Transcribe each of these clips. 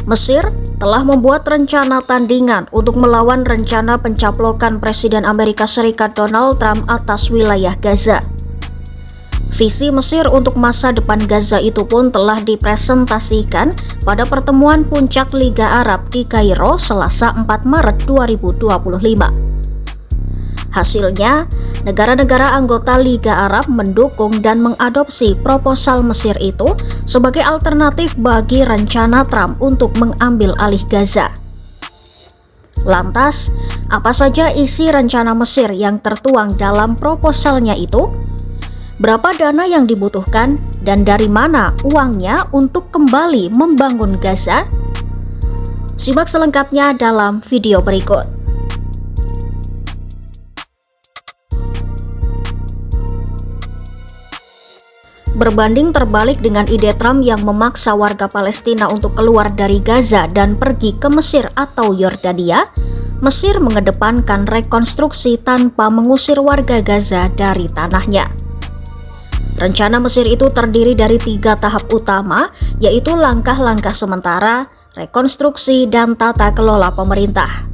Mesir telah membuat rencana tandingan untuk melawan rencana pencaplokan Presiden Amerika Serikat Donald Trump atas wilayah Gaza. Visi Mesir untuk masa depan Gaza itu pun telah dipresentasikan pada pertemuan puncak Liga Arab di Kairo Selasa 4 Maret 2025. Hasilnya, negara-negara anggota Liga Arab mendukung dan mengadopsi proposal Mesir itu sebagai alternatif bagi rencana Trump untuk mengambil alih Gaza. Lantas, apa saja isi rencana Mesir yang tertuang dalam proposalnya itu? Berapa dana yang dibutuhkan dan dari mana uangnya untuk kembali membangun Gaza? Simak selengkapnya dalam video berikut. Berbanding terbalik dengan ide Trump yang memaksa warga Palestina untuk keluar dari Gaza dan pergi ke Mesir atau Yordania, Mesir mengedepankan rekonstruksi tanpa mengusir warga Gaza dari tanahnya. Rencana Mesir itu terdiri dari 3 tahap utama, yaitu langkah-langkah sementara, rekonstruksi, dan tata kelola pemerintah.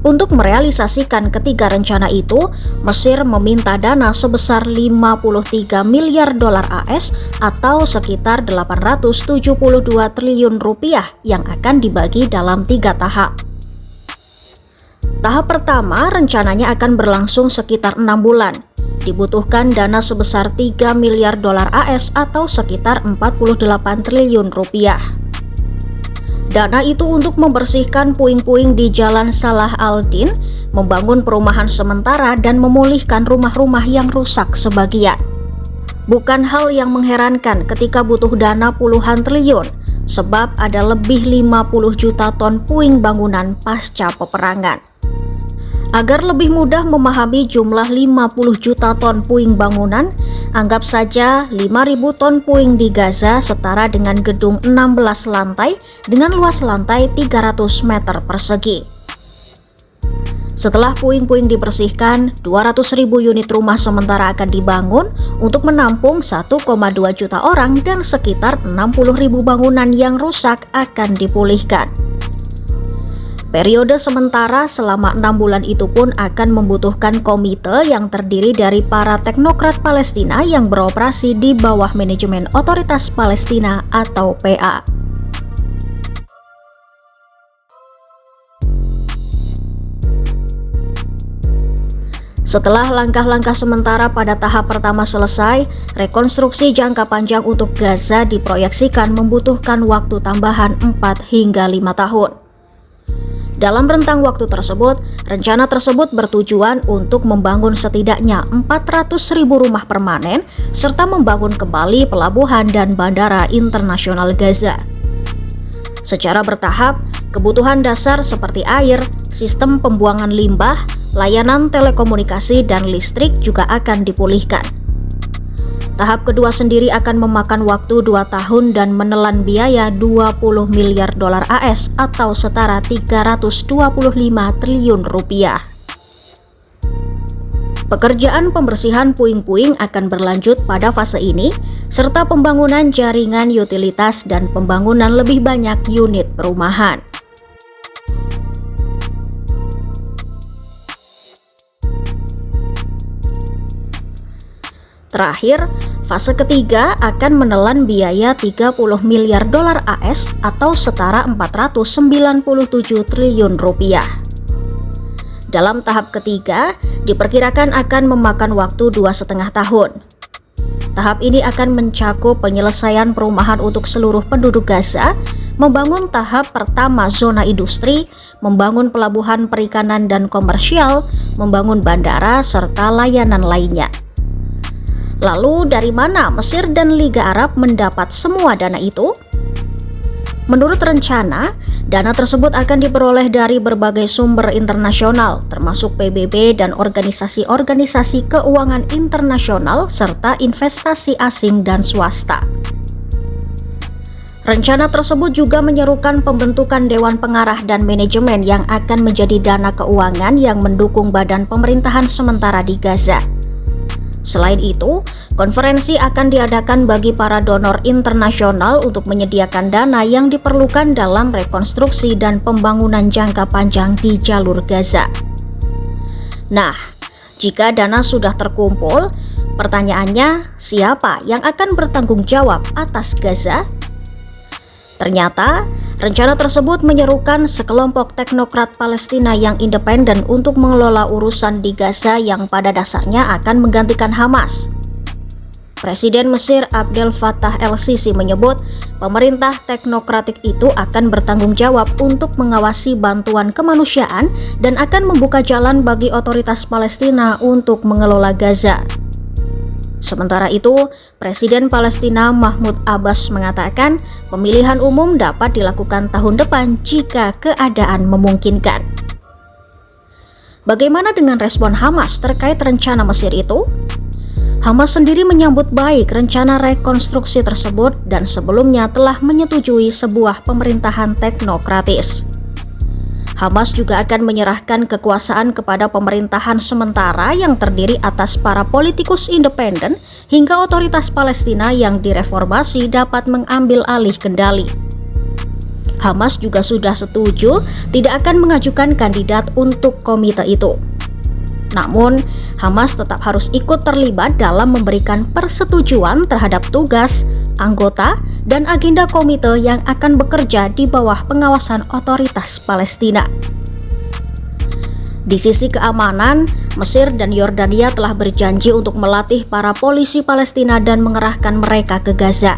Untuk merealisasikan ketiga rencana itu, Mesir meminta dana sebesar 53 miliar dolar AS atau sekitar 872 triliun rupiah yang akan dibagi dalam 3 tahap. Tahap pertama rencananya akan berlangsung sekitar 6 bulan. Dibutuhkan dana sebesar 3 miliar dolar AS atau sekitar 48 triliun rupiah. Dana itu untuk membersihkan puing-puing di Jalan Salah al-Din, membangun perumahan sementara dan memulihkan rumah-rumah yang rusak sebagian. Bukan hal yang mengherankan ketika butuh dana puluhan triliun, sebab ada lebih 50 juta ton puing bangunan pasca peperangan. Agar lebih mudah memahami jumlah 50 juta ton puing bangunan, anggap saja 5.000 ton puing di Gaza setara dengan gedung 16 lantai dengan luas lantai 300 meter persegi. Setelah puing-puing dibersihkan, 200.000 unit rumah sementara akan dibangun untuk menampung 1,2 juta orang dan sekitar 60.000 bangunan yang rusak akan dipulihkan. Periode sementara selama 6 bulan itu pun akan membutuhkan komite yang terdiri dari para teknokrat Palestina yang beroperasi di bawah manajemen Otoritas Palestina atau PA. Setelah langkah-langkah sementara pada tahap pertama selesai, rekonstruksi jangka panjang untuk Gaza diproyeksikan membutuhkan waktu tambahan 4 hingga 5 tahun. Dalam rentang waktu tersebut, rencana tersebut bertujuan untuk membangun setidaknya 400.000 rumah permanen serta membangun kembali pelabuhan dan bandara internasional Gaza. Secara bertahap, kebutuhan dasar seperti air, sistem pembuangan limbah, layanan telekomunikasi dan listrik juga akan dipulihkan. Tahap kedua sendiri akan memakan waktu 2 tahun dan menelan biaya 20 miliar dolar AS atau setara 325 triliun rupiah. Pekerjaan pembersihan puing-puing akan berlanjut pada fase ini, serta pembangunan jaringan utilitas dan pembangunan lebih banyak unit perumahan. Terakhir, fase ketiga akan menelan biaya 30 miliar dolar AS atau setara 497 triliun rupiah. Dalam tahap ketiga, diperkirakan akan memakan waktu 2,5 tahun. Tahap ini akan mencakup penyelesaian perumahan untuk seluruh penduduk Gaza, membangun tahap pertama zona industri, membangun pelabuhan perikanan dan komersial, membangun bandara, serta layanan lainnya. Lalu dari mana Mesir dan Liga Arab mendapat semua dana itu? Menurut rencana, dana tersebut akan diperoleh dari berbagai sumber internasional, termasuk PBB dan organisasi-organisasi keuangan internasional serta investasi asing dan swasta. Rencana tersebut juga menyerukan pembentukan Dewan Pengarah dan Manajemen yang akan menjadi dana keuangan yang mendukung badan pemerintahan sementara di Gaza. Selain itu, konferensi akan diadakan bagi para donor internasional untuk menyediakan dana yang diperlukan dalam rekonstruksi dan pembangunan jangka panjang di jalur Gaza. Nah, jika dana sudah terkumpul, pertanyaannya, siapa yang akan bertanggung jawab atas Gaza? Ternyata, rencana tersebut menyerukan sekelompok teknokrat Palestina yang independen untuk mengelola urusan di Gaza yang pada dasarnya akan menggantikan Hamas. Presiden Mesir Abdel Fattah el-Sisi menyebut pemerintah teknokratik itu akan bertanggung jawab untuk mengawasi bantuan kemanusiaan dan akan membuka jalan bagi otoritas Palestina untuk mengelola Gaza. Sementara itu, Presiden Palestina Mahmud Abbas mengatakan pemilihan umum dapat dilakukan tahun depan jika keadaan memungkinkan. Bagaimana dengan respon Hamas terkait rencana Mesir itu? Hamas sendiri menyambut baik rencana rekonstruksi tersebut dan sebelumnya telah menyetujui sebuah pemerintahan teknokratis. Hamas juga akan menyerahkan kekuasaan kepada pemerintahan sementara yang terdiri atas para politikus independen hingga otoritas Palestina yang direformasi dapat mengambil alih kendali. Hamas juga sudah setuju tidak akan mengajukan kandidat untuk komite itu. Namun, Hamas tetap harus ikut terlibat dalam memberikan persetujuan terhadap tugas, anggota, dan agenda komite yang akan bekerja di bawah pengawasan otoritas Palestina. Di sisi keamanan, Mesir dan Yordania telah berjanji untuk melatih para polisi Palestina dan mengerahkan mereka ke Gaza.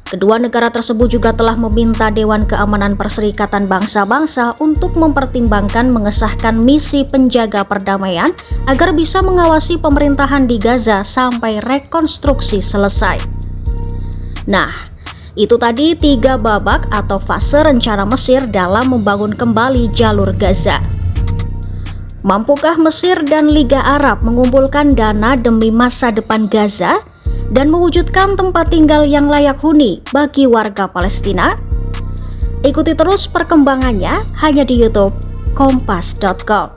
Kedua negara tersebut juga telah meminta Dewan Keamanan Perserikatan Bangsa-Bangsa untuk mempertimbangkan mengesahkan misi penjaga perdamaian agar bisa mengawasi pemerintahan di Gaza sampai rekonstruksi selesai. Nah, itu tadi 3 babak atau fase rencana Mesir dalam membangun kembali jalur Gaza. Mampukah Mesir dan Liga Arab mengumpulkan dana demi masa depan Gaza dan mewujudkan tempat tinggal yang layak huni bagi warga Palestina? Ikuti terus perkembangannya hanya di YouTube Kompas.com.